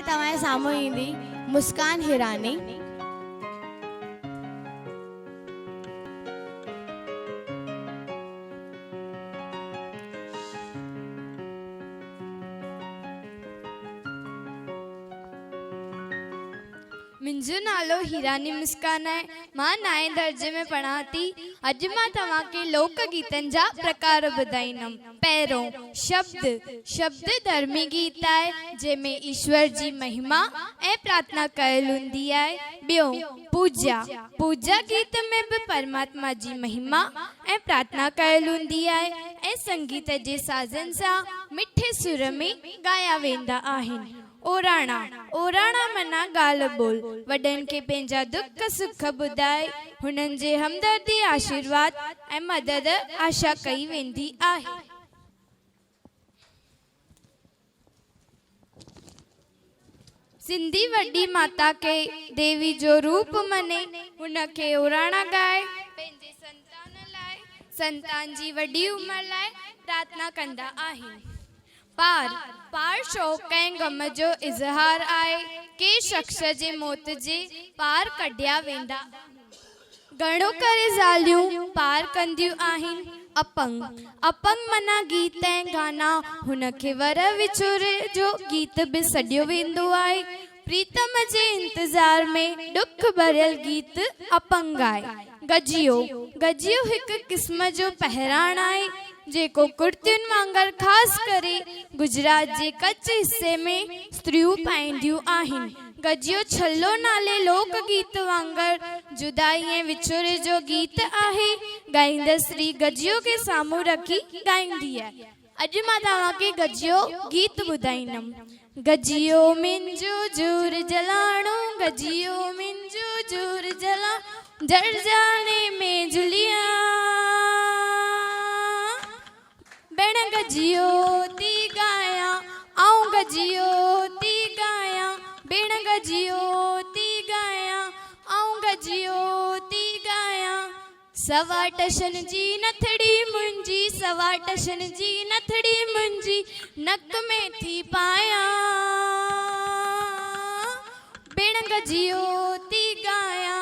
हाणे तव्हांजे साम्हूं ईंदी मुस्कान हिरानी। मुझो नालो हिरानी मुस्कान है। मां 9 दर्जे में पढ़ा थी। अज मां तव्हांखे लोक गीतन जा प्रकार ॿुधाईंदमि। पहिरों शब्द धर्मी गीत है जंहिंमें ईश्वर जी महिमा ऐं प्रार्थना कयल हूंदी आहे। ॿियो पूजा गीत में भी परमात्मा जी महिमा ऐं प्रार्थना कयल हूंदी आहे ऐं संगीत जे साज़न सां मिठे सुर में गाया वेंदा आहिनि। ओराणा मना गाल बोल, वडन के पंहिंजा दुख सुख ॿुधाए हुननि जे हमदर्दी आशीर्वाद ऐं मदद आशा कई वेंदी आहे। सिंधी वॾी माता के देवी जो रूप मने हुनखे ओराणा गाए पंहिंजे संतान जी वॾी उमिरि लाइ प्रार्थना कंदा आहिनि। पार शौक़ ऐं गम जो इज़हार आहे। के शख्स जे मौत जे पार कढिया वेंदा। घणो करे ज़ालियूं पार कंदियूं आहिनि। अपंग मना गीत ऐं गाना हुनखे वर विछोरे जो गीत भी सॾियो वेंदो आहे। प्रीतम जे इंतज़ार में दुख भरियल गीत अपंग आहे। गजियो हिकु किस्म जो पहराण आहे जेको कुर्तियुनि वांगर ख़ासि करे गुजरात जे कच्छ हिस्से में स्त्रियूं पाईंदियूं आहिनि। गजियो छल्लो नाले लोक गीत वांगर जुदाई ऐं विछोरे जो गीत आहे। गाईंदड़ श्री गजियो के साम्हूं रखी गाईंदी आहे। अॼु मां तव्हांखे गजियो गीत ॿुधाईंदमि। गजियो मुंहिंजो जूर जलाणो, गजियो मुंहिंजो जूर जला जड़ जाने में जुलिया बेण गजियो ती गाया आऊं गजियो ती गाया बेण गजियो ती गाया आऊं गजियो ती गाया। सवा टशन जी नथड़ी मुंहिंजी, सवा टशन जी नथड़ी मुंहिंजी नक में थी पाया बेण गजियो ती गाया